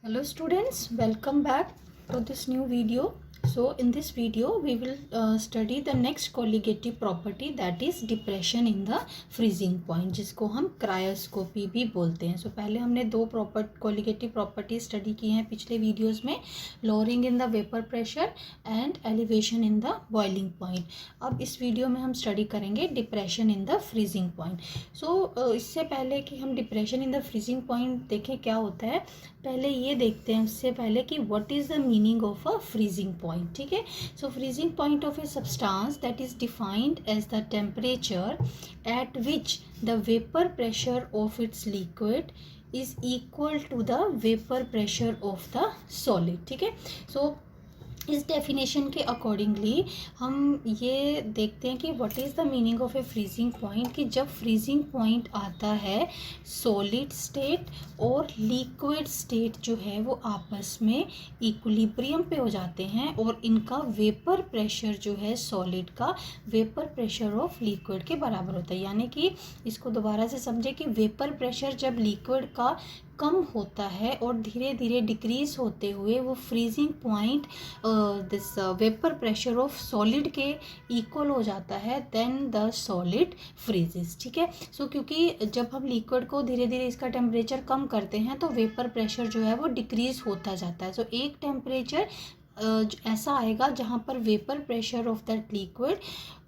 Hello students, welcome back to this new video. So in this video we will study the next colligative property, that is depression in the freezing point, जिसको हम क्रायोस्कोपी भी बोलते हैं. So पहले हमने दो colligative properties study की हैं पिछले वीडियोस में, lowering in the vapor pressure and elevation in the boiling point. अब इस वीडियो में हम स्टडी करेंगे depression in the freezing point. So इससे पहले कि हम depression in the freezing point देखें क्या होता है, पहले ये देखते हैं उससे पहले कि what is the meaning of a freezing point. ठीक है, so freezing point of a substance that is defined as the temperature at which the vapour pressure of its liquid is equal to the vapour pressure of the solid. ठीक है, सो इस definition के accordingly हम ये देखते हैं कि what is the meaning of A freezing point, कि जब फ्रीजिंग पॉइंट आता है सॉलिड स्टेट और लिक्विड स्टेट जो है वो आपस में इक्विलिब्रियम पे हो जाते हैं और इनका वेपर प्रेशर जो है सॉलिड का वेपर प्रेशर ऑफ लिक्विड के बराबर होता है. यानी कि इसको दोबारा से समझे कि वेपर प्रेशर जब लिक्विड का कम होता है और धीरे धीरे डिक्रीज होते हुए वो freezing point this vapour pressure of solid के इक्वल हो जाता है, देन द सॉलिड फ्रीजेस. ठीक है, सो क्योंकि जब हम लिक्विड को धीरे धीरे इसका टेम्परेचर कम करते हैं तो वेपर प्रेशर जो है वो डिक्रीज होता जाता है. सो एक टेम्परेचर ऐसा आएगा जहाँ पर vapour pressure of that liquid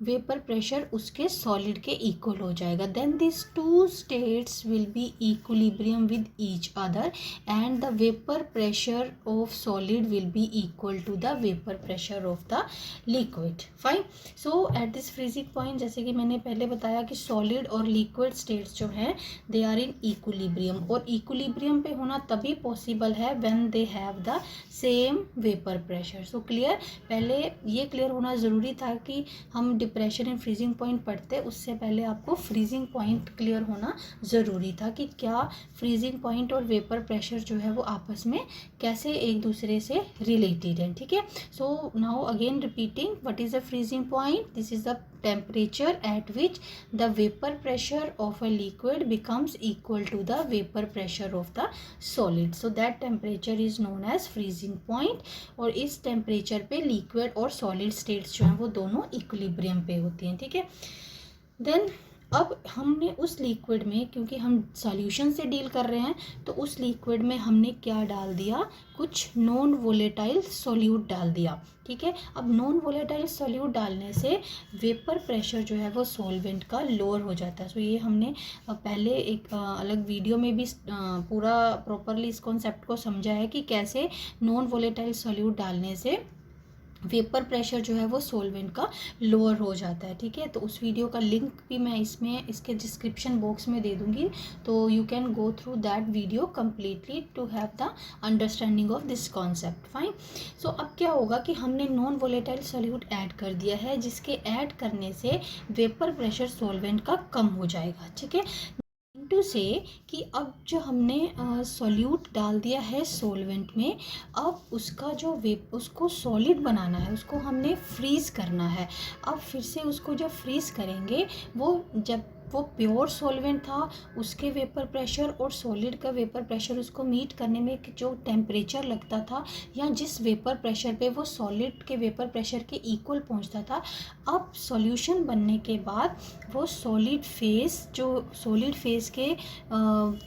vapour pressure उसके सॉलिड के इक्वल हो जाएगा. Then this two states will be equilibrium with each other and the vapour pressure of solid will be equal to the vapour pressure of the liquid. Fine, so at this freezing point जैसे कि मैंने पहले बताया कि solid और liquid states जो हैं they are in equilibrium, और इक्विलिब्रियम पे होना तभी पॉसिबल है when they have the same vapour pressure. So clear, पहले ये क्लियर होना ज़रूरी था कि हम डिप्रेशन इन फ्रीजिंग पॉइंट पढ़ते, उससे पहले आपको फ्रीजिंग पॉइंट क्लियर होना ज़रूरी था कि क्या फ्रीजिंग पॉइंट और वेपर प्रेशर जो है वो आपस में कैसे एक दूसरे से रिलेटेड है. ठीक है, so now again repeating, what is the freezing point? This is the temperature at which the vapor pressure of a liquid becomes equal to the vapor pressure of the solid. So that temperature is known as freezing point. और इस temperature पे liquid और solid states जो हैं वो दोनों equilibrium पे होती हैं. ठीक है, then अब हमने उस लिक्विड में, क्योंकि हम सॉल्यूशन से डील कर रहे हैं, तो उस लिक्विड में हमने क्या डाल दिया, कुछ नॉन वोलेटाइल सॉल्यूट डाल दिया. ठीक है, अब नॉन वोलेटाइल सॉल्यूट डालने से वेपर प्रेशर जो है वो सॉल्वेंट का लोअर हो जाता है. सो ये हमने पहले एक अलग वीडियो में भी पूरा प्रॉपरली इस कॉन्सेप्ट को समझा है कि कैसे नॉन वोलेटाइल सॉल्यूट डालने से वेपर प्रेशर जो है वो सॉल्वेंट का लोअर हो जाता है. ठीक है, तो उस वीडियो का लिंक भी मैं इसमें इसके डिस्क्रिप्शन बॉक्स में दे दूंगी, तो you can go through that video completely to have the understanding of this concept. Fine, so अब क्या होगा कि हमने नॉन वोलेटाइल सॉल्यूट ऐड कर दिया है, जिसके ऐड करने से वेपर प्रेशर सॉल्वेंट का कम हो जाएगा. ठीक है, टू से कि अब जो हमने सॉल्यूट डाल दिया है सॉल्वेंट में, अब उसका जो उसको सॉलिड बनाना है, उसको हमने फ्रीज़ करना है. अब फिर से उसको जब फ्रीज़ करेंगे, वो जब वो प्योर सॉल्वेंट था उसके वेपर प्रेशर और सॉलिड का वेपर प्रेशर उसको मीट करने में जो टेम्परेचर लगता था या जिस वेपर प्रेशर पे वो सॉलिड के वेपर प्रेशर के इक्वल पहुंचता था, अब सॉल्यूशन बनने के बाद वो सॉलिड फेस के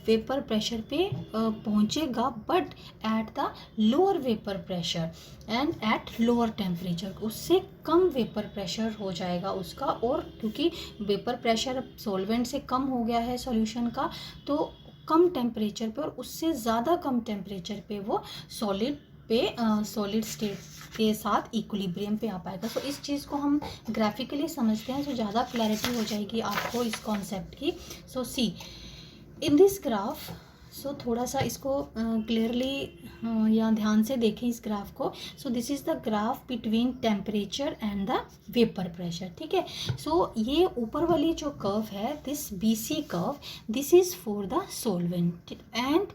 वेपर प्रेशर पे पहुंचेगा, but at the lower vapour pressure and at lower temperature. उससे कम वेपर प्रेशर हो जाएगा उसका, और क्योंकि वेपर प्रेशर सॉल्वेंट से कम हो गया है सॉल्यूशन का, तो कम टेम्परेचर पे और उससे ज़्यादा कम टेम्परेचर पे वो सॉलिड स्टेट के साथ इक्विलिब्रियम पे आ पाएगा. सो इस चीज़ को हम ग्राफिकली समझते हैं तो ज़्यादा क्लैरिटी हो जाएगी आपको इस कॉन्सेप्ट की. सो सी इन दिस ग्राफ, सो थोड़ा सा इसको क्लियरली या ध्यान से देखें इस ग्राफ को. So this is the graph between temperature and the vapour pressure. ठीक है, सो ये ऊपर वाली जो कर्व है, this BC curve, this is for the solvent. And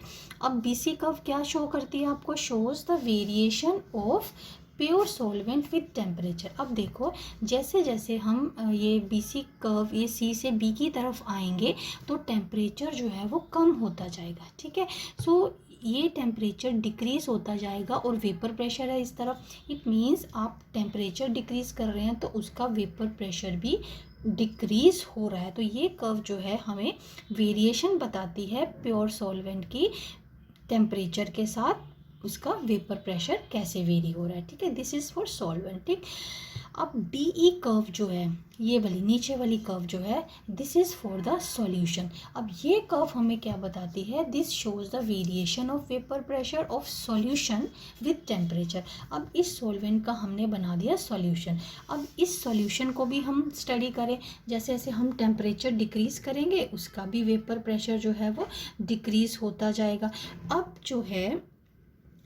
अब BC कर्व क्या शो करती है आपको, shows the variation of pure solvent with temperature. अब देखो, जैसे जैसे हम ये BC कर्व ये C से B की तरफ आएंगे तो टेम्परेचर जो है वो कम होता जाएगा. ठीक है, सो ये टेम्परेचर डिक्रीज होता जाएगा और वेपर प्रेशर है इस तरफ, इट मीन्स आप टेम्परेचर डिक्रीज कर रहे हैं तो उसका वेपर प्रेशर भी डिक्रीज हो रहा है। तो ये कर्व जो है हमें वेरिएशन बताती है प्योर सॉल्वेंट की टेम्परेचर के साथ उसका वेपर प्रेशर कैसे वेरी हो रहा है। ठीक है, दिस इज़ फॉर सॉल्वेंट। ठीक, अब DE कर्व जो है, ये वाली नीचे वाली कर्व जो है, this is for the solution. अब ये कर्व हमें क्या बताती है, this shows the variation of vapour pressure of solution with temperature. अब इस सॉल्वेंट का हमने बना दिया सॉल्यूशन। अब इस सॉल्यूशन को भी हम स्टडी करें, जैसे जैसे हम टेम्परेचर डिक्रीज़ करेंगे उसका भी वेपर प्रेशर जो है वो डिक्रीज़ होता जाएगा। अब जो है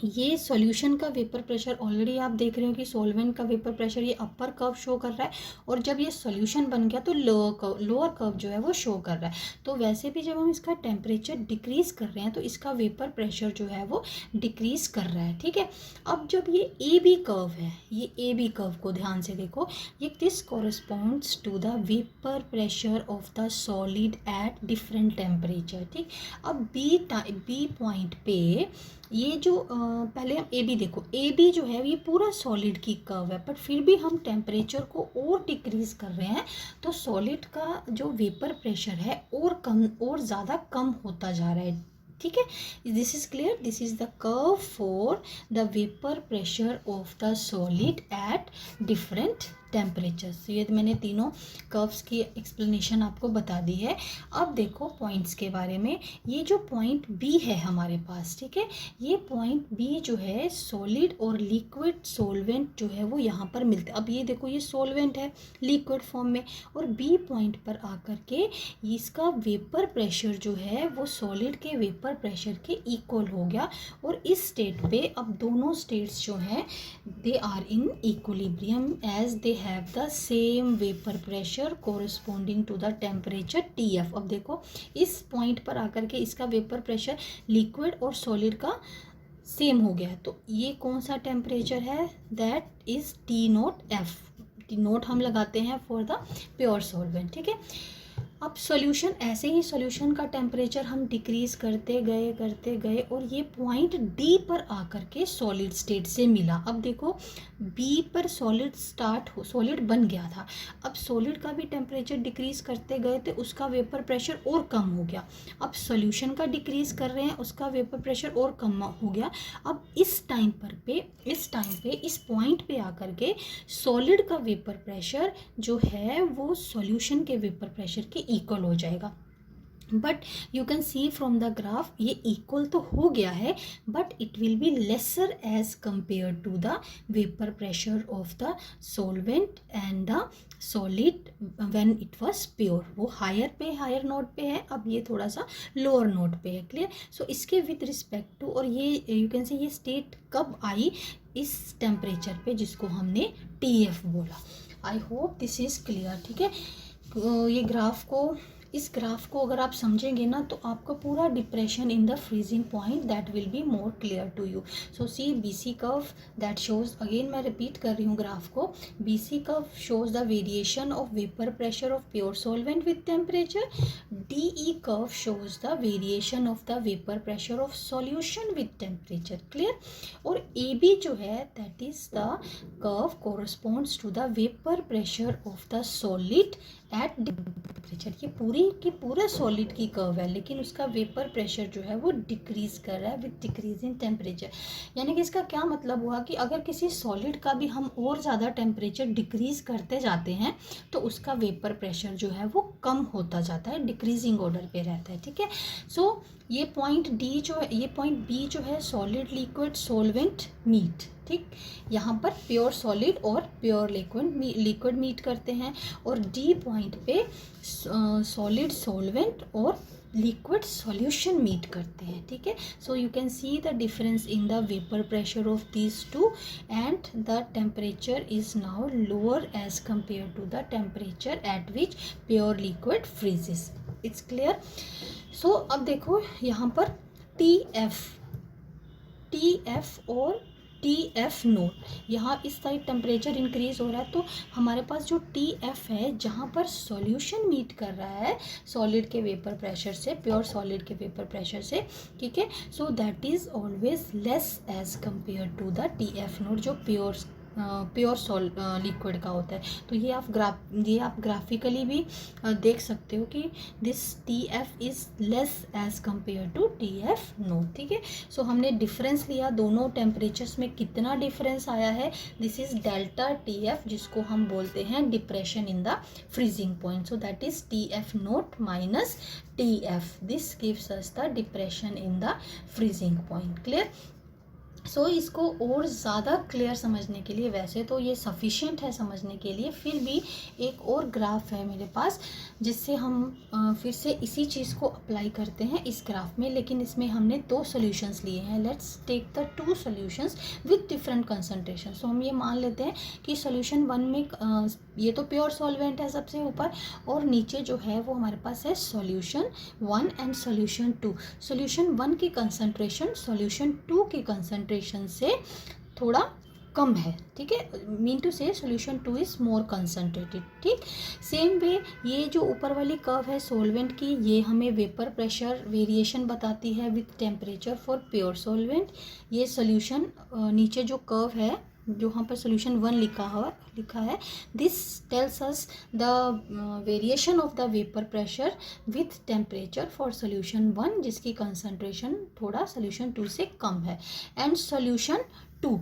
ये सॉल्यूशन का वेपर प्रेशर ऑलरेडी आप देख रहे हो कि सॉल्वेंट का वेपर प्रेशर ये अपर कर्व शो कर रहा है, और जब ये सॉल्यूशन बन गया तो लोअर कर्व जो है वो शो कर रहा है। तो वैसे भी जब हम इसका टेम्परेचर डिक्रीज़ कर रहे हैं तो इसका वेपर प्रेशर जो है वो डिक्रीज़ कर रहा है। ठीक है, अब जब ये AB कर्व है, ये AB कर्व को ध्यान से देखो, ये this corresponds to the vapour pressure of the solid at different temperature. ठीक, अब बी पॉइंट पे ये जो पहले हम AB देखो, AB जो है ये पूरा सॉलिड की कर्व है, बट फिर भी हम टेम्परेचर को और डिक्रीज़ कर रहे हैं तो सॉलिड का जो वेपर प्रेशर है और ज़्यादा कम होता जा रहा है। ठीक है, this is clear, this is the curve for the vapour pressure of the solid at different temperatures. ये मैंने तीनों कर्व्स की एक्सप्लेनेशन आपको बता दी है। अब देखो पॉइंट्स के बारे में, ये जो पॉइंट B है हमारे पास, ठीक है, ये पॉइंट B जो है सॉलिड और लिक्विड सॉल्वेंट जो है वो यहाँ पर मिलते हैं। अब ये देखो ये सॉल्वेंट है लिक्विड फॉर्म में, और B पॉइंट पर आकर के इसका वेपर प्रेशर जो है वो सॉलिड के वेपर प्रेशर के इक्वल हो गया, और इस स्टेट पे अब दोनों स्टेट्स जो हैं they are in equilibrium as they have the same vapor pressure corresponding to the temperature TF। अब देखो इस पॉइंट पर आकर के इसका वेपर प्रेशर लिक्विड और सॉलिड का सेम हो गया, तो ये कौन सा टेम्परेचर है, दैट इज T0F। T0 हम लगाते हैं फॉर द प्योर सॉल्वेंट। ठीक है, अब सॉल्यूशन, ऐसे ही सॉल्यूशन का टेम्परेचर हम डिक्रीज़ करते गए और ये पॉइंट D पर आकर के सॉलिड स्टेट से मिला। अब देखो B पर सॉलिड बन गया था, अब सॉलिड का भी टेम्परेचर डिक्रीज़ करते गए तो उसका वेपर प्रेशर और कम हो गया। अब सॉल्यूशन का डिक्रीज़ कर रहे हैं, उसका वेपर प्रेशर और कम हो गया। अब इस टाइम पे इस पॉइंट पे आकर के सॉलिड का वेपर प्रेशर जो है वो सॉल्यूशन के वेपर प्रेशर के इक्वल हो जाएगा। But you can see from the graph ये इक्वल तो हो गया है, but it will be lesser as compare to the vapour pressure of the solvent and the solid when it was pure. वो higher naught पे है, अब ये थोड़ा सा लोअर नोट पे है। क्लियर, सो इसके विद रिस्पेक्ट टू, और ये यू कैन से ये स्टेट कब आई, इस टेम्परेचर पे जिसको हमने TF बोला। आई होप दिस इज़ क्लियर। ठीक है, ये इस ग्राफ को अगर आप समझेंगे ना तो आपका पूरा depression in the freezing point that will be more clear to you. So see BC curve that shows, again मैं रिपीट कर रही हूँ ग्राफ को, BC curve shows the variation of vapour pressure of pure solvent with temperature, DE curve shows the variation of the vapour pressure of solution with temperature. Clear, और AB जो है that is the curve corresponds to the vapour pressure of the solid at temperature. ये पूरा solid की curve है, लेकिन उसका vapour pressure जो है वो डिक्रीज कर रहा है विद डिक्रीज इन टेम्परेचर। यानी कि इसका क्या मतलब हुआ कि अगर किसी सॉलिड का भी हम और ज़्यादा टेम्परेचर डिक्रीज करते जाते हैं तो उसका वेपर प्रेशर जो है वो कम होता जाता है, डिक्रीजिंग ऑर्डर पे रहता है। ठीक है, सो ये पॉइंट B जो है सॉलिड लिक्विड सॉल्वेंट मीट। ठीक, यहाँ पर प्योर सॉलिड और प्योर लिक्विड मीट करते हैं, और D पॉइंट पे सॉलिड सॉल्वेंट और लिक्विड सॉल्यूशन मीट करते हैं। ठीक है, so you can see the difference in the vapour pressure of these two, and the temperature is now lower as compare to the temperature at which pure liquid freezes. It's clear. So अब देखो यहाँ पर TF और T F note, यहाँ इस side temperature increase हो रहा है, तो हमारे पास जो टी एफ है जहाँ पर सॉल्यूशन मीट कर रहा है सॉलिड के वेपर प्रेशर से, प्योर सॉलिड के वेपर प्रेशर से, ठीक है, so that is always less as compare to the T F naught जो प्योर लिक्विड का होता है। तो ये आप ग्राफिकली भी देख सकते हो कि this T F is less as compare to T F naught, ठीक है। सो हमने डिफरेंस लिया, दोनों टेम्परेचर्स में कितना डिफरेंस आया है, this is delta T F, जिसको हम बोलते हैं depression in the freezing point. So that is T F naught minus T F, this gives us the depression in the freezing point. Clear? So इसको और ज़्यादा clear समझने के लिए, वैसे तो ये सफिशिएंट है समझने के लिए, फिर भी एक और ग्राफ है मेरे पास जिससे हम फिर से इसी चीज़ को अप्लाई करते हैं इस ग्राफ में, लेकिन इसमें हमने 2 सॉल्यूशंस लिए हैं। Let's take the 2 solutions with different concentration. So हम ये मान लेते हैं कि सॉल्यूशन 1 में ये तो प्योर सॉल्वेंट है सबसे ऊपर, और नीचे जो है वो हमारे पास है सॉल्यूशन 1 एंड सॉल्यूशन 2। सॉल्यूशन 1 की कंसंट्रेशन सॉल्यूशन 2 की कंसंट्रेशन से थोड़ा कम है, ठीक है, मीन टू से सॉल्यूशन 2 इज़ मोर कंसंट्रेटेड, ठीक। सेम वे ये जो ऊपर वाली कर्व है सॉल्वेंट की, ये हमें वेपर प्रेशर वेरिएशन बताती है with temperature for pure solvent. ये सॉल्यूशन नीचे जो कर्व है जो यहाँ पर सॉल्यूशन 1 लिखा है, this tells us the variation of the vapour pressure with temperature for solution 1 जिसकी कंसंट्रेशन थोड़ा सॉल्यूशन 2 से कम है, and solution 2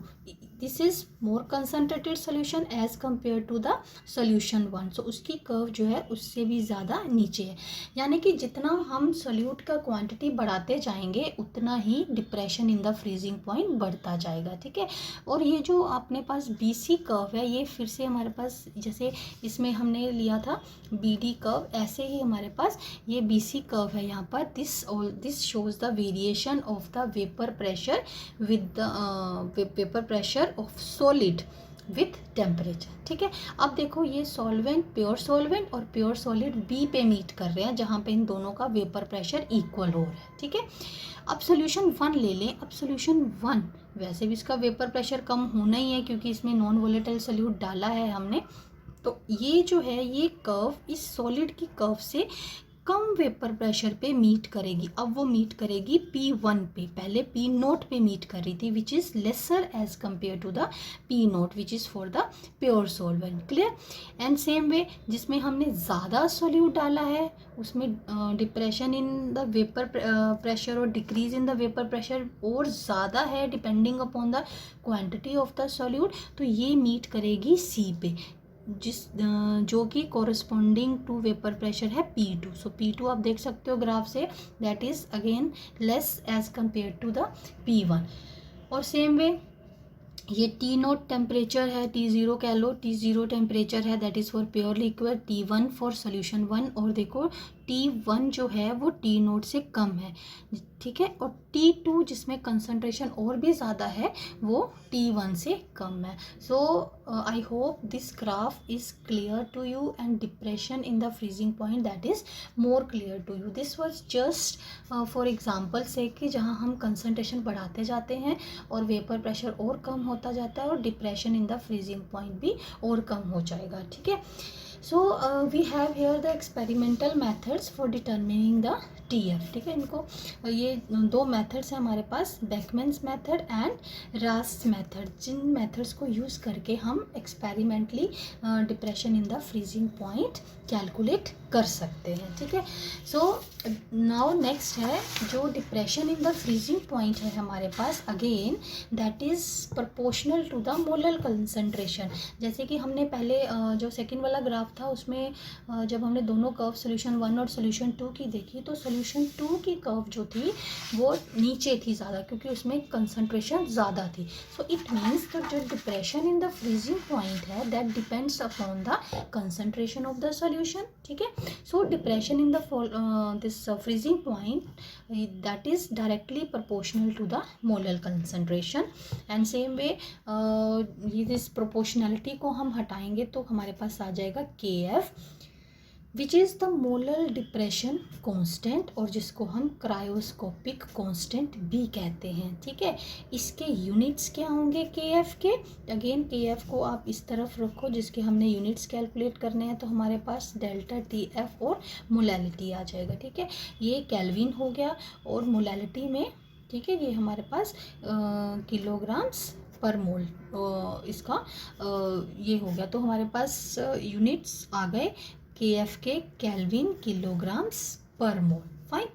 this is more concentrated solution as compare to the solution 1। So उसकी कर्व जो है उससे भी ज़्यादा नीचे है, यानी कि जितना हम सॉल्यूट का क्वांटिटी बढ़ाते जाएंगे उतना ही depression in the freezing point बढ़ता जाएगा, ठीक है। और ये जो अपने पास बी सी कर्व है, ये फिर से हमारे पास जैसे इसमें हमने लिया था बी डी कर्व, ऐसे ही हमारे पास ये बी सी कर्व है यहाँ पर। This shows the variation of the vapour pressure with the vapour pressure of solid with temperature, ठीक है। अब देखो ये सॉल्वेंट, प्योर सॉल्वेंट और प्योर सॉलिड बी पे मीट कर रहे हैं जहाँ पे इन दोनों का वेपर प्रेशर इक्वल हो रहा है, ठीक है। अब सॉल्यूशन 1 ले लें। अब सॉल्यूशन 1 वैसे भी इसका वेपर प्रेशर कम होना ही है क्योंकि इसमें नॉन वोलेटाइल सॉल्यूट डाला है हमने, तो ये जो है ये कर्व इस सॉलिड की कर्व से कम वेपर प्रेशर पे मीट करेगी। अब वो मीट करेगी P1 पे, पहले P नोट पे मीट कर रही थी which is lesser as compare to the P naught which is for the pure solvent. Clear? And same way जिसमें हमने ज़्यादा सॉल्यूट डाला है उसमें depression in the vapour pressure और decrease in the vapour pressure और ज़्यादा है depending upon the quantity of the solute, तो ये मीट करेगी C पे जो कि कोरस्पॉन्डिंग टू वेपर प्रेशर है P2। सो P2 आप देख सकते हो ग्राफ से, that is again less as compare to the P1। और सेम वे ये T नोट टेम्परेचर है, T0 कह लो, T0 टेम्परेचर है that is for pure liquid, T1 for solution 1, और देखो T1 जो है वो T नोट से कम है, ठीक है। और T2 जिसमें कंसंट्रेशन और भी ज़्यादा है वो T1 से कम है। So I hope this graph is clear to you and depression in the freezing point that is more clear to you. This was just for example से कि जहाँ हम कंसंट्रेशन बढ़ाते जाते हैं और वेपर प्रेशर और कम होता जाता है और depression in the freezing point भी और कम हो जाएगा, ठीक है। So we have here the experimental methods for determining the TF, ठीक है। इनको ये 2 मेथड्स हैं हमारे पास, Beckmann's method and Rast method, जिन मेथड्स को यूज़ करके हम experimentally depression in the freezing point calculate कर सकते हैं, ठीक है। सो नाउ नेक्स्ट है जो depression in the freezing point है हमारे पास, again that is proportional to the molar concentration. जैसे कि हमने पहले जो सेकंड वाला ग्राफ था उसमें जब हमने दोनों कर्व सोल्यूशन 1 और सोल्यूशन 2 की देखी तो सोल्यूशन 2 की कर्व जो थी वो नीचे थी ज़्यादा क्योंकि उसमें कंसंट्रेशन ज़्यादा थी। सो इट मीन्स दैट जो depression in the freezing point है that depends upon the concentration of the solution, ठीक है। So depression in the this freezing point that is directly proportional to the molar concentration, and same way ये this proportionality को हम हटाएंगे तो हमारे पास आ जाएगा KF which is the molar depression constant, और जिसको हम क्रायोस्कोपिक कांस्टेंट भी कहते हैं। ठीक है, इसके यूनिट्स क्या होंगे KF के? अगेन KF को आप इस तरफ रखो जिसके हमने यूनिट्स कैलकुलेट करने हैं, तो हमारे पास डेल्टा TF और मोलैलिटी आ जाएगा। ठीक है, ये केल्विन हो गया, और मोलैलिटी में ठीक है ये हमारे पास किलोग्राम्स पर मोल इसका ये हो गया। तो हमारे पास यूनिट्स आ गए KF के केल्विन किलोग्राम्स पर मोल। फाइन।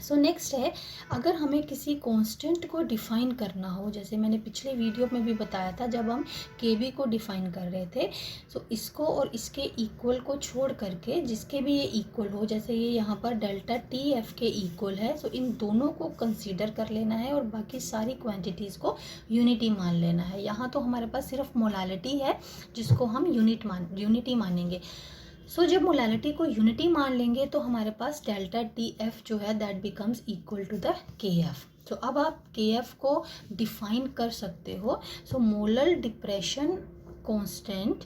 सो नेक्स्ट है, अगर हमें किसी कांस्टेंट को डिफाइन करना हो, जैसे मैंने पिछले वीडियो में भी बताया था जब हम KB को डिफाइन कर रहे थे, सो इसको और इसके इक्वल को छोड़ करके जिसके भी ये इक्वल हो, जैसे ये यहाँ पर डेल्टा TF के इक्वल है, सो इन दोनों को कंसीडर कर लेना है और बाकी सारी क्वांटिटीज़ को यूनिटी मान लेना है। यहाँ तो हमारे पास सिर्फ मोलालिटी है जिसको हम यूनिटी मानेंगे। सो जब मोलैलिटी को यूनिटी मान लेंगे तो हमारे पास डेल्टा TF जो है that becomes equal to the KF। तो अब आप KF को डिफाइन कर सकते हो। सो मोलर डिप्रेशन कांस्टेंट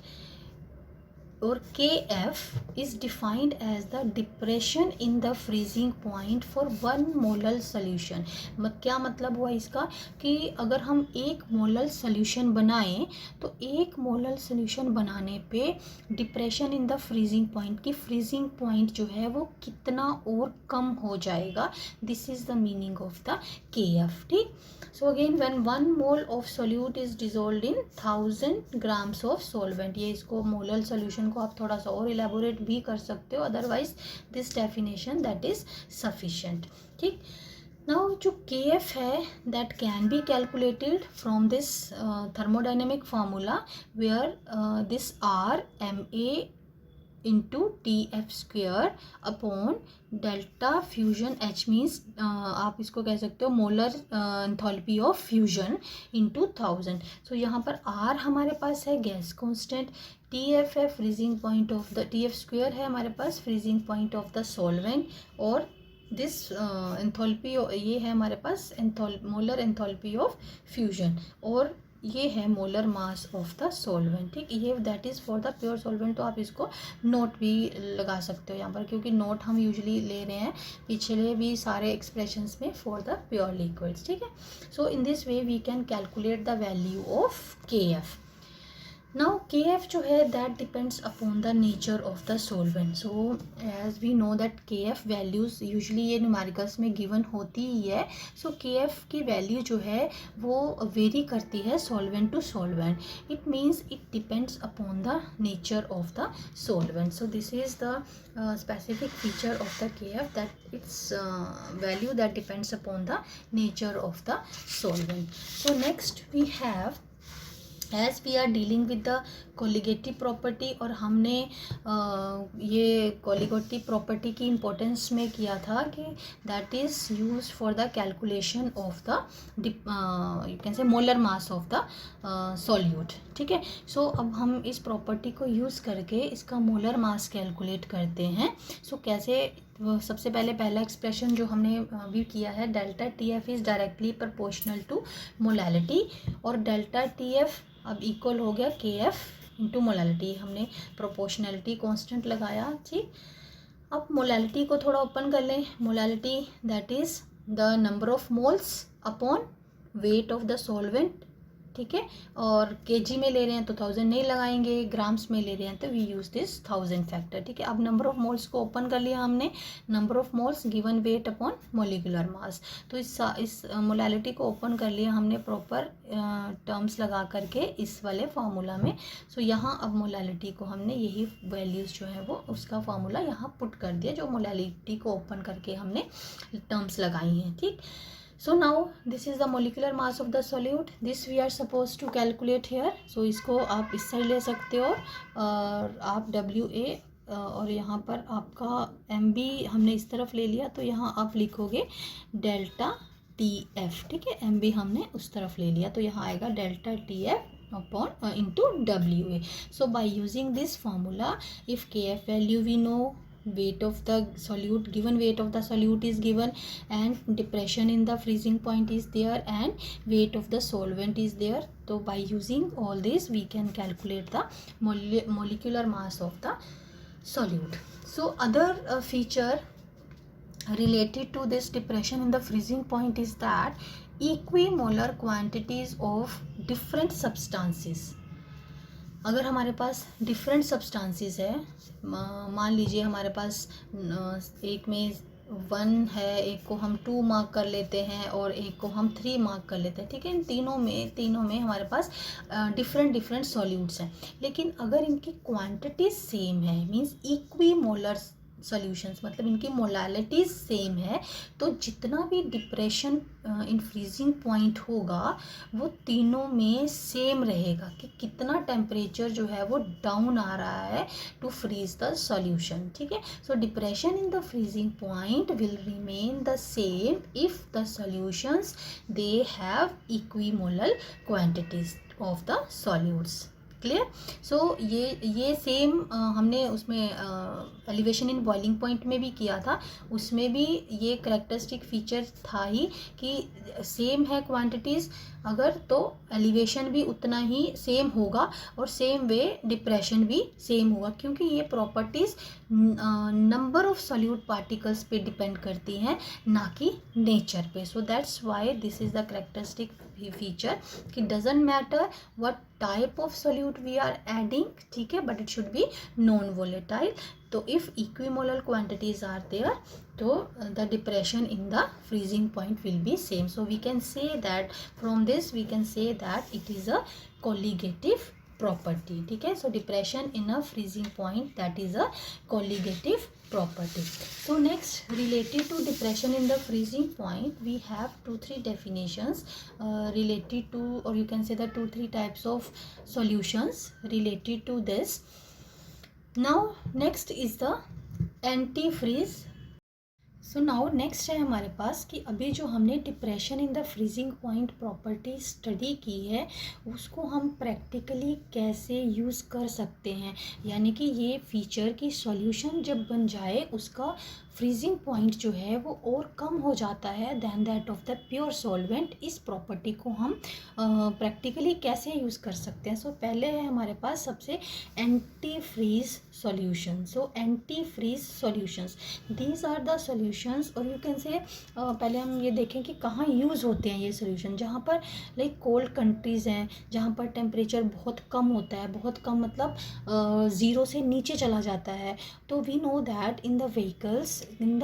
और KF is defined as the depression in the freezing point for 1 molar solution। क्या मतलब हुआ इसका कि अगर हम 1 मोलर सोल्यूशन बनाएं तो 1 मोलर सोल्यूशन बनाने पे depression in the freezing point की फ्रीजिंग पॉइंट जो है वो कितना और कम हो जाएगा। This is the meaning of the KF। ठीक, so again when 1 mole of solute is dissolved in 1000 grams of solvent, ये इसको मोलर सोल्यूशन को आप थोड़ा सा और इलेबोरेट भी कर सकते हो, otherwise this definition that is sufficient. ठीक, नाउ जो KF है that can be calculated from this thermodynamic formula where this RMA into TF square upon delta fusion H मीन्स आप इसको कह सकते हो molar enthalpy of fusion into 1000। सो यहाँ पर R हमारे पास है गैस कांस्टेंट, TF है freezing point of the TF square है हमारे पास freezing point of the solvent, और दिस एंथैल्पी ये है हमारे पास मोलर एंथैल्पी ऑफ फ्यूजन, और ये है molar mass of the solvent. ठीक, ये that is for the pure solvent. तो आप इसको नोट भी लगा सकते हो यहाँ पर, क्योंकि नोट हम यूजुअली ले रहे हैं पिछले भी सारे एक्सप्रेशंस में फॉर द प्योर लिक्विड्स। ठीक है, so in this way we can calculate the value of KF। Now KF जो है that depends upon the nature of the solvent. So as we know that KF values usually ये numericals में given होती ही है। सो KF की value जो है वो वेरी करती है solvent to solvent. It means it depends upon the nature of the solvent. So this is the specific feature of the KF, that its value that depends upon the nature of the solvent. So next we have, as we are dealing with the colligative property, और हमने ये colligative property की importance में किया था कि that is use for the calculation of the you can से molar mass of the solute. ठीक है, सो अब हम इस प्रॉपर्टी को यूज़ करके इसका मोलर मास कैलकुलेट करते हैं। सो कैसे, सबसे पहले पहला एक्सप्रेशन जो हमने भी किया है, delta TF is directly proportional to molality, और डेल्टा TF अब इक्वल हो गया KF इंटू मोलैलिटी। हमने प्रोपोर्शनलिटी कांस्टेंट लगाया। ठीक, अब मोलैलिटी को थोड़ा ओपन कर लें। Molality that is the number of moles upon weight of the solvent. ठीक है, और kg में ले रहे हैं तो 1000 नहीं लगाएंगे, ग्राम्स में ले रहे हैं तो वी यूज़ दिस 1000 फैक्टर। ठीक है, अब नंबर ऑफ मोल्स को ओपन कर लिया हमने, number of moles given weight upon molecular mass. तो इस मोलैलिटी को ओपन कर लिया हमने प्रॉपर टर्म्स लगा करके इस वाले फार्मूला में। सो यहाँ अब मोलैलिटी को हमने यही वैल्यूज़ जो है वो उसका फार्मूला यहाँ पुट कर दिया, जो मोलैलिटी को ओपन करके हमने टर्म्स लगाई हैं। ठीक, so now this is the molecular mass of the solute, this we are supposed to calculate here। so इसको आप इस साइड ले सकते हो, और आप WA और यहाँ पर आपका MB हमने इस तरफ ले लिया, तो यहाँ आप लिखोगे डेल्टा TF। ठीक है, MB हमने उस तरफ ले लिया, तो यहाँ आएगा delta TF upon into WA। so by using this formula, if KF value we know, weight of the solute, given weight of the solute is given, and depression in the freezing point is there, and weight of the solvent is there, so by using all this we can calculate the molecular mass of the solute. So other feature related to this depression in the freezing point is that equimolar quantities of different substances. अगर हमारे पास different substances है, मान लीजिए हमारे पास एक में 1 है, एक को हम 2 मार्क कर लेते हैं और एक को हम 3 मार्क कर लेते हैं, ठीक है। इन तीनों में हमारे पास डिफरेंट सॉल्यूट्स हैं, लेकिन अगर इनकी क्वांटिटी सेम है, मींस इक्विमोलर सॉल्यूशंस, मतलब इनकी मोलालिटीज सेम है, तो जितना भी डिप्रेशन इन फ्रीजिंग पॉइंट होगा वो तीनों में सेम रहेगा कि कितना टेम्परेचर जो है वो डाउन आ रहा है टू फ्रीज द सॉल्यूशन, ठीक है। So depression in the freezing point will remain the same if the solutions they have equimolar quantities of the solutes. Clear. So ये सेम हमने उसमें एलिवेशन इन बॉइलिंग पॉइंट में भी किया था, उसमें भी ये करेक्टरिस्टिक फीचर था ही कि सेम है क्वांटिटीज़ अगर, तो एलिवेशन भी उतना ही सेम होगा और सेम वे डिप्रेशन भी सेम होगा, क्योंकि ये properties number of solute particles पे डिपेंड करती हैं, ना कि नेचर पे। So that's why this is the characteristic feature कि doesn't matter what type of solute we are adding, ठीक है, but it should be non volatile. तो if equimolar quantities are there, तो the depression in the freezing point will be same. So we can say that from this we can say that it is a colligative property, ठीक है। So depression in a freezing point, that is a colligative property. So next, related to depression in the freezing point, we have 2-3 definitions related to, or you can say the 2-3 types of solutions related to this. Now next is the anti-freeze. So now next है हमारे पास कि अभी जो हमने depression in the freezing point property study की है उसको हम प्रैक्टिकली कैसे यूज़ कर सकते हैं, यानी कि ये फीचर की सॉल्यूशन जब बन जाए उसका फ्रीजिंग पॉइंट जो है वो और कम हो जाता है than that of the pure solvent. इस प्रॉपर्टी को हम प्रैक्टिकली कैसे यूज़ कर सकते हैं। सो पहले है हमारे पास सबसे antifreeze solution. So antifreeze solutions, these are the solutions, और यू कैन से पहले हम ये देखें कि कहाँ यूज़ होते हैं ये सॉल्यूशन। जहाँ पर लाइक कोल्ड कंट्रीज़ हैं, जहाँ पर टेम्परेचर बहुत कम होता है, बहुत कम मतलब 0 से नीचे चला जाता है, तो we know that in the vehicles, in the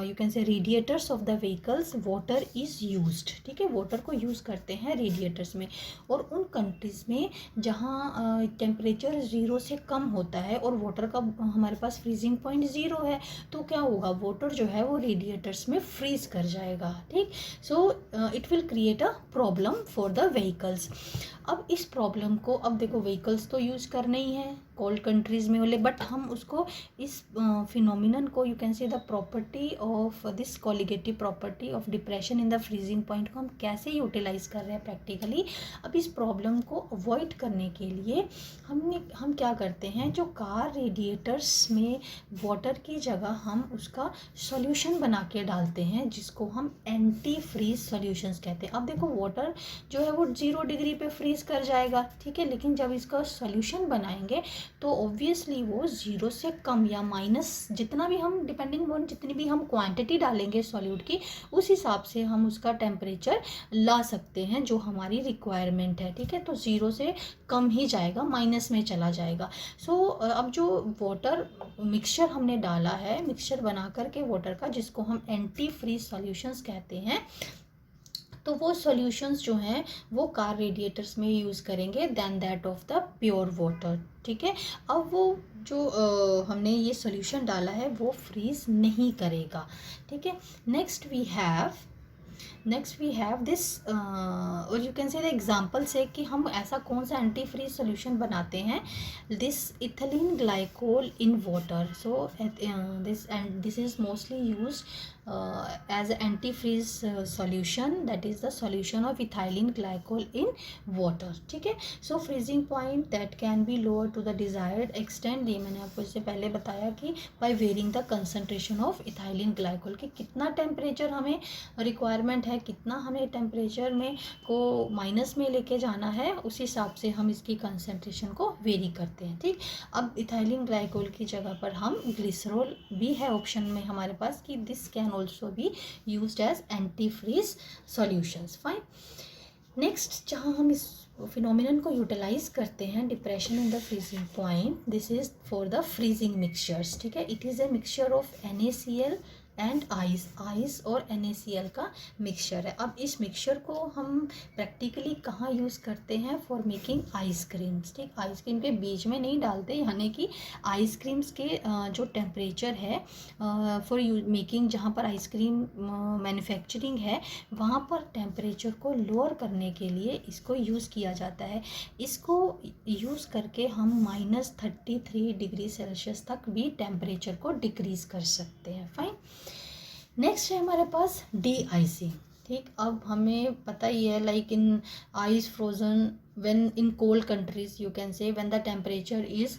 you can say radiators of the vehicles water is used, ठीक है, वाटर को यूज़ करते हैं रेडिएटर्स में। और उन कंट्रीज़ में जहाँ टेम्परेचर 0 से कम होता है और वाटर का हमारे पास फ्रीजिंग पॉइंट 0 है, तो क्या होगा, वाटर जो है वो रेडिएटर्स में फ्रीज कर जाएगा, ठीक। So it will create a problem for the vehicles. अब इस प्रॉब्लम को, अब देखो व्हीकल्स तो यूज़ करने ही है कोल्ड कंट्रीज़ में वाले, बट हम उसको इस फिनोमिनन को, यू कैन से the property of this colligative property of depression in the freezing point को हम कैसे यूटिलाइज कर रहे हैं प्रैक्टिकली। अब इस प्रॉब्लम को अवॉइड करने के लिए हम क्या करते हैं, जो कार रेडिएटर्स में वाटर की जगह हम उसका सॉल्यूशन बना के डालते हैं, जिसको हम एंटी फ्रीज सॉल्यूशंस कहते हैं। अब देखो वाटर जो है वो 0 डिग्री पे फ्रीज कर जाएगा, ठीक है, लेकिन जब इसका सॉल्यूशन बनाएंगे तो ऑब्वियसली वो 0 से कम या माइनस, जितना भी हम डिपेंडिंग ऑन जितनी भी हम क्वांटिटी डालेंगे सॉल्यूट की, उस हिसाब से हम उसका टेम्परेचर ला सकते हैं जो हमारी रिक्वायरमेंट है, ठीक है। तो 0 से कम ही जाएगा, माइनस में चला जाएगा। सो अब जो वाटर मिक्सचर हमने डाला है, मिक्सचर बना करके वाटर का, जिसको हम एंटी फ्रीज सॉल्यूशंस कहते हैं, तो वो सॉल्यूशंस जो हैं वो कार रेडिएटर्स में यूज़ करेंगे than that of the pure water, ठीक है। अब वो जो हमने ये सॉल्यूशन डाला है वो फ्रीज नहीं करेगा, ठीक है। नेक्स्ट वी हैव दिस, और यू कैन से द एग्जांपल से कि हम ऐसा कौन सा एंटी फ्रीज सॉल्यूशन बनाते हैं, this ethylene glycol in water. So this is mostly used as an antifreeze solution, that is the solution of ethylene glycol in water, ठीक है। so freezing point that can be lower to the desired extent, ये मैंने आपको इससे पहले बताया कि by varying the concentration of ethylene glycol, कि कितना टेम्परेचर हमें रिक्वायरमेंट है है, कितना हमें टेम्परेचर में को माइनस में लेके जाना है, उस हिसाब से हम इसकी कंसंट्रेशन को वेरी करते हैं। ठीक, अब इथाइलिन ग्लाइकोल की जगह पर हम ग्लिसरॉल भी है ऑप्शन में हमारे पास कि this can also be used as antifreeze solutions. Fine, next जहाँ हम इस फिनोमिनन को यूटिलाइज करते हैं, depression in the freezing point, this is for the freezing mixtures. It is, a इज़ ए मिक्सचर ऑफ NaCl एंड आइस और NaCl का मिक्सचर है। अब इस मिक्सचर को हम प्रैक्टिकली कहाँ यूज़ करते हैं? For making ice creams. ठीक, आइसक्रीम के बीच में नहीं डालते, यानी कि आइसक्रीम्स के जो टेम्परेचर है फॉर मेकिंग, जहाँ पर आइसक्रीम मैन्युफैक्चरिंग है वहाँ पर टेम्परेचर को लोअर करने के लिए इसको यूज़ किया जाता है। इसको यूज़ करके हम -33 डिग्री सेल्सियस तक भी टेम्परेचर को डिक्रीज़ कर सकते हैं। फाइन, नेक्स्ट है हमारे पास डी आइसिंग। ठीक, अब हमें पता ही है like in ice frozen when in cold countries you can say when the temperature is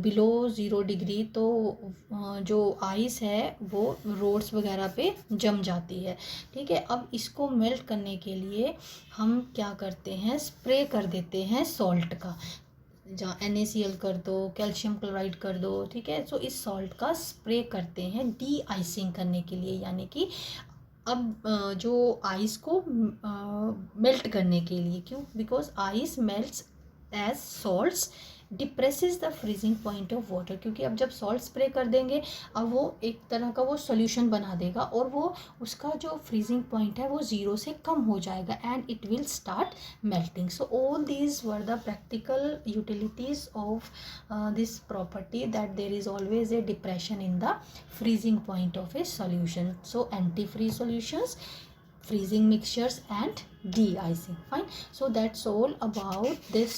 below 0 degree, तो जो आइस है वो रोड्स वगैरह पे जम जाती है। ठीक है, अब इसको मेल्ट करने के लिए हम क्या करते हैं? स्प्रे कर देते हैं सॉल्ट का, जहाँ NaCl कर दो, कैल्शियम क्लोराइड कर दो। ठीक है, सो इस सॉल्ट का स्प्रे करते हैं डी आइसिंग करने के लिए, यानी कि अब जो आइस को मेल्ट करने के लिए। क्यों? Because ice melts as salts depresses the freezing point of water, क्योंकि अब जब सॉल्ट स्प्रे कर देंगे अब वो एक तरह का वो सॉल्यूशन बना देगा और वो उसका जो फ्रीजिंग पॉइंट है वो 0 से कम हो जाएगा and it will start melting. So all these were the practical utilities of this property that there is always a depression in the freezing point of a solution. So antifreeze solutions, freezing mixtures and de-icing. Fine, so that's all about this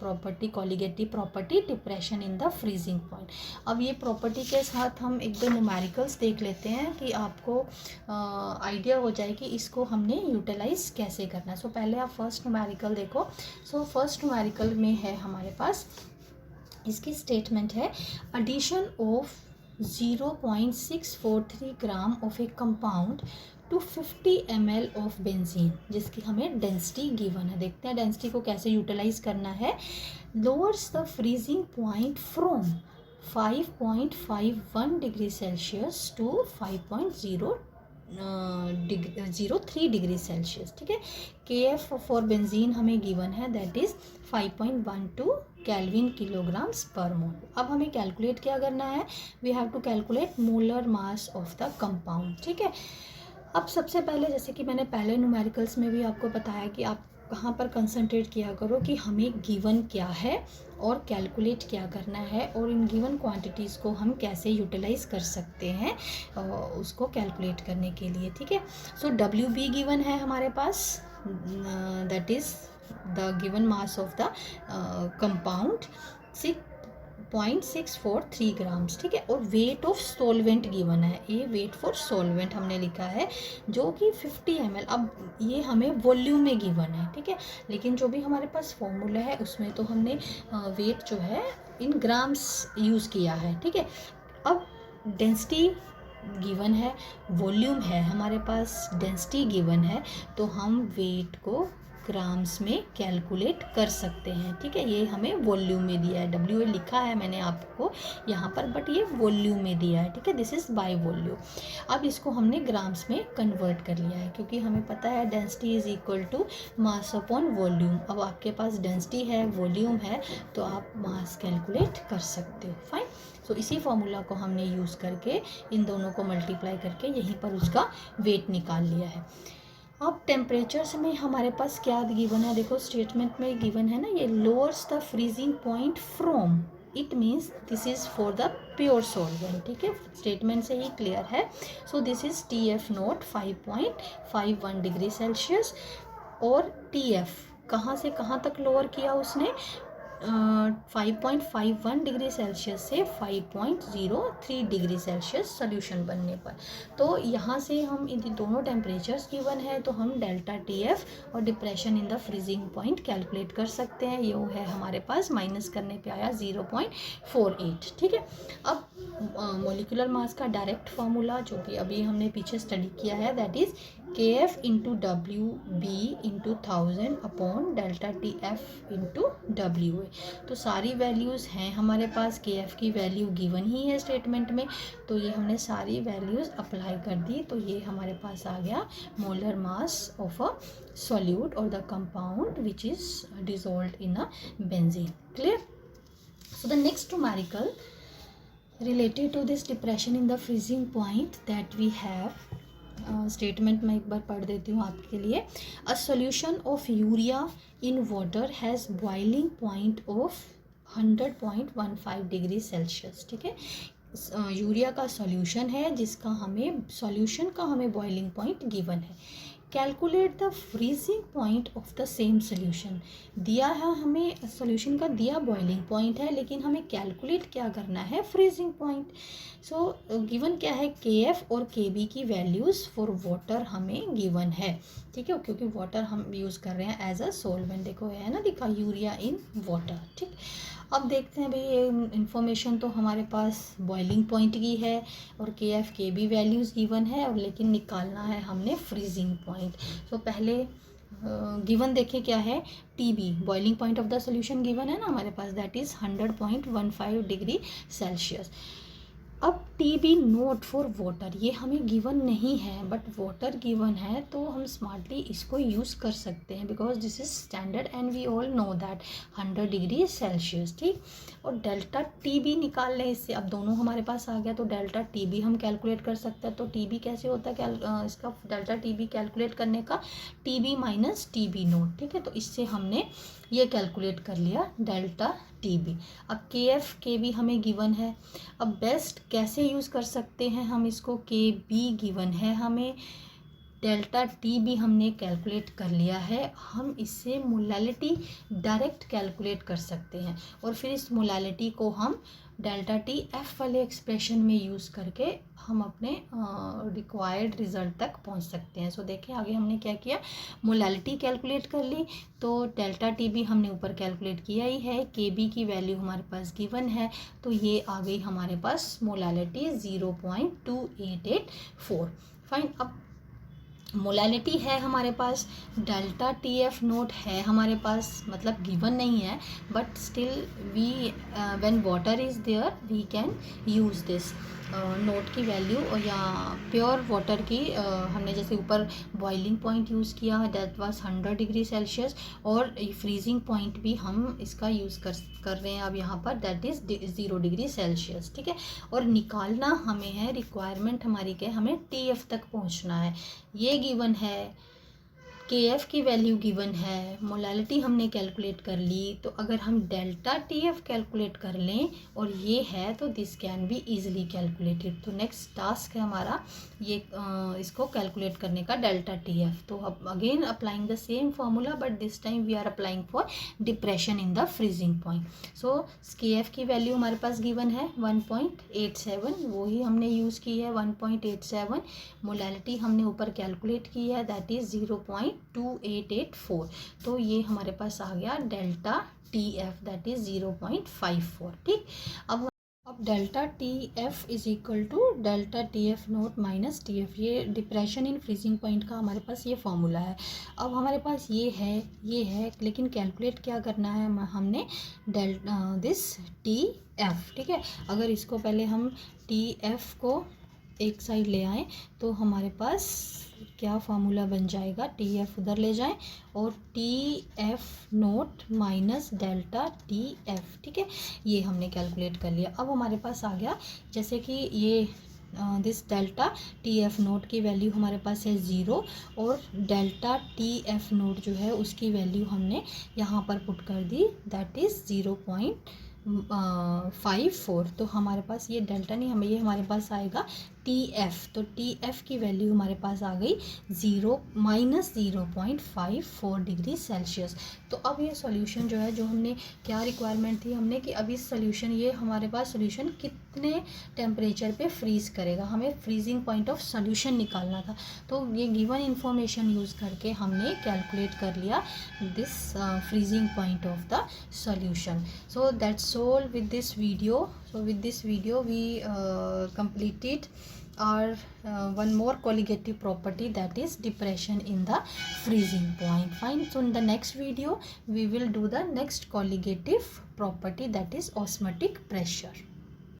property, colligative property, depression in the freezing point. अब ये property के साथ हम एक दो numericals देख लेते हैं कि आपको आइडिया हो जाए कि इसको हमने यूटिलाइज कैसे करना है। सो पहले आप फर्स्ट न्यूमेरिकल देखो। सो फर्स्ट न्यूमेरिकल में है हमारे पास, इसकी स्टेटमेंट है addition of 0.643 gram of a compound to 50 ml of benzene, जिसकी हमें डेंसिटी गिवन है। देखते हैं डेंसिटी को कैसे यूटिलाइज करना है। Lowers the freezing point from 5.51 degree Celsius to 5.03 degree Celsius. ठीक है, KF फॉर बेंजीन हमें गिवन है, that is 5.12 kelvin kilograms per mole. अब हमें कैलकुलेट क्या करना है? We have to calculate molar mass of the compound. ठीक है, अब सबसे पहले जैसे कि मैंने पहले न्यूमेरिकल्स में भी आपको बताया कि आप कहाँ पर कंसंट्रेट किया करो कि हमें गिवन क्या है और कैलकुलेट क्या करना है, और इन गिवन क्वांटिटीज़ को हम कैसे यूटिलाइज कर सकते हैं उसको कैलकुलेट करने के लिए। ठीक है, सो WB गिवन है हमारे पास, that is the given mass of the compound 6.643 grams। ठीक है, और वेट ऑफ सॉल्वेंट गिवन है, ये वेट फॉर सॉल्वेंट हमने लिखा है जो कि 50 ml। अब ये हमें वॉल्यूम में गिवन है। ठीक है, लेकिन जो भी हमारे पास फॉर्मूला है उसमें तो हमने वेट जो है इन ग्राम्स यूज़ किया है। ठीक है, अब डेंसिटी गिवन है, वॉल्यूम है हमारे पास, डेंसिटी गिवन है, तो हम वेट को ग्राम्स में कैलकुलेट कर सकते हैं। ठीक है, ये हमें वॉल्यूम में दिया है, WA लिखा है मैंने आपको यहाँ पर, बट ये वॉल्यूम में दिया है। ठीक है, दिस इज़ बाय वॉल्यूम। अब इसको हमने ग्राम्स में कन्वर्ट कर लिया है, क्योंकि हमें पता है density is equal to mass upon volume. अब आपके पास डेंसिटी है, वॉल्यूम है, तो आप मास कैलकुलेट कर सकते हो। फाइन, तो इसी फॉर्मूला को हमने यूज़ करके इन दोनों को मल्टीप्लाई करके यहीं पर उसका वेट निकाल लिया है। अब टेम्परेचर में हमारे पास क्या गिवन है? देखो स्टेटमेंट में गिवन है ना, ये lowers the freezing point from, it means this is for the pure solvent. ठीक है, स्टेटमेंट से ही क्लियर है। So this is TF note 5.51 degree Celsius, और TF कहाँ से कहाँ तक लोअर किया उसने? 5.51 डिग्री सेल्सियस से 5.03 डिग्री सेल्सियस सोल्यूशन बनने पर। तो यहाँ से हम इन दोनों टेम्परेचर्स गिवन है, तो हम डेल्टा TF और depression in the freezing point calculate कर सकते हैं। ये है हमारे पास, माइनस करने पे आया 0.48। ठीक है, अब मोलिकुलर मास का डायरेक्ट फार्मूला जो कि अभी हमने पीछे स्टडी किया है, that is KF into WB into 1000 upon delta TF into WA। तो सारी वैल्यूज़ हैं हमारे पास, KF की वैल्यू गिवन ही है स्टेटमेंट में, तो ये हमने सारी वैल्यूज़ अप्लाई कर दी, तो ये हमारे पास आ गया molar mass of a solute और the compound which is dissolved in a benzene. Clear? So the next numerical related to this depression in the freezing point that we have, statement मैं एक बार पढ़ देती हूँ आपके लिए। A solution of urea in water has boiling point of 100.15 degree Celsius. ठीक है, urea का सॉल्यूशन है जिसका हमें सॉल्यूशन का हमें बॉइलिंग पॉइंट गिवन है। Calculate the freezing point of the same solution. दिया है हमें सोल्यूशन का, दिया बॉइलिंग पॉइंट है, लेकिन हमें कैलकुलेट क्या करना है, फ्रीजिंग पॉइंट। सो गिवन क्या है, KF और KB की वैल्यूज़ फॉर वाटर हमें गिवन है। ठीक है, क्योंकि वाटर हम यूज़ कर रहे हैं एज अ सोलवेंट। देखो है ना, लिखा यूरिया इन वाटर। ठीक, अब देखते हैं भाई, ये इन्फॉर्मेशन तो हमारे पास बॉइलिंग पॉइंट की है और KF KB वैल्यूज़ गिवन है, और लेकिन निकालना है हमने फ्रीजिंग पॉइंट। तो पहले गिवन देखें क्या है, TB boiling point of the solution given है ना हमारे पास, दैट इज़ 100.15 डिग्री सेल्सियस। अब TB नोट फॉर वाटर, ये हमें गिवन नहीं है बट वाटर गिवन है, तो हम स्मार्टली इसको यूज़ कर सकते हैं because this is standard and we all know that 100 degree Celsius. ठीक, और डेल्टा TB निकाल लें इससे, अब दोनों हमारे पास आ गया तो डेल्टा TB हम कैलकुलेट कर सकते हैं। तो TB कैसे होता है, इसका डेल्टा TB कैलकुलेट करने का TB माइनस TB नोट। ठीक है, तो इससे हमने ये कैलकुलेट कर लिया डेल्टा TB। अब KF KB हमें गिवन है, अब बेस्ट कैसे यूज़ कर सकते हैं हम इसको, KB गिवन है हमें, डेल्टा TB हमने कैलकुलेट कर लिया है, हम इससे मोलालिटी डायरेक्ट कैलकुलेट कर सकते हैं और फिर इस मोलालिटी को हम डेल्टा TF वाले एक्सप्रेशन में यूज़ करके हम अपने रिक्वायर्ड रिजल्ट तक पहुंच सकते हैं। सो देखें आगे हमने क्या किया, मोलालिटी कैलकुलेट कर ली, तो डेल्टा TB हमने ऊपर कैलकुलेट किया ही है, KB की वैल्यू हमारे पास गिवन है, तो ये आ गई हमारे पास मोलालिटी 0.2884। फाइन, अब मोलालिटी है हमारे पास, डेल्टा TF नोट है हमारे पास, मतलब गिवन नहीं है but still we when water is there we can use this naught की वैल्यू, और या प्योर वाटर की हमने जैसे ऊपर बॉइलिंग पॉइंट यूज़ किया दैट वाज 100 डिग्री सेल्सियस, और फ्रीजिंग पॉइंट भी हम इसका यूज़ कर रहे हैं अब यहाँ पर, दैट इज़ 0 डिग्री सेल्सियस। ठीक है, और निकालना हमें है, रिक्वायरमेंट हमारी क्या है, हमें TF तक पहुँचना है, ये गिवन है, KF की वैल्यू गिवन है, मोलालिटी हमने कैलकुलेट कर ली, तो अगर हम डेल्टा TF कैलकुलेट कर लें और ये है तो this can be easily calculated. तो नेक्स्ट टास्क है हमारा ये इसको कैलकुलेट करने का, डेल्टा TF। तो अब again applying the same formula but this time we are applying for depression in the freezing point. So KF की वैल्यू हमारे पास गिवन है 1.87, वो ही हमने यूज़ की है 1.87, मोलालिटी हमने ऊपर कैलकुलेट की है दैट इज़ 0.2884, तो ये हमारे पास आ गया डेल्टा TF दैट इज़ 0.54। ठीक, अब delta TF is equal to delta TF naught minus TF, ये डिप्रेशन इन फ्रीजिंग पॉइंट का हमारे पास ये फॉर्मूला है। अब हमारे पास ये है लेकिन कैलकुलेट क्या करना है हमने, दिस TF। ठीक है, अगर इसको पहले हम TF को एक साइड ले आएँ तो हमारे पास क्या फार्मूला बन जाएगा, TF उधर ले जाएं और TF naught minus delta TF। ठीक है, ये हमने कैलकुलेट कर लिया। अब हमारे पास आ गया जैसे कि ये दिस डेल्टा TF नोट की वैल्यू हमारे पास है 0 और डेल्टा TF नोट जो है उसकी वैल्यू हमने यहाँ पर पुट कर दी दैट इज़ 0.54। तो हमारे पास ये डेल्टा नहीं, हमें ये हमारे पास आएगा TF, तो TF की वैल्यू हमारे पास आ गई 0.54 डिग्री सेल्सियस। तो अब ये सॉल्यूशन जो है, जो हमने क्या रिक्वायरमेंट थी हमने कि अब इस सॉल्यूशन, ये हमारे पास सॉल्यूशन कितने टेम्परेचर पे फ्रीज करेगा, हमें फ्रीजिंग पॉइंट ऑफ सॉल्यूशन निकालना था। तो ये गिवन इंफॉर्मेशन यूज़ करके हमने कैलकुलेट कर लिया this freezing point of the solution. So that's all with this video. So with this video we completed our one more colligative property, that is depression in the freezing point. Fine. So in the next video we will do the next colligative property, that is osmotic pressure.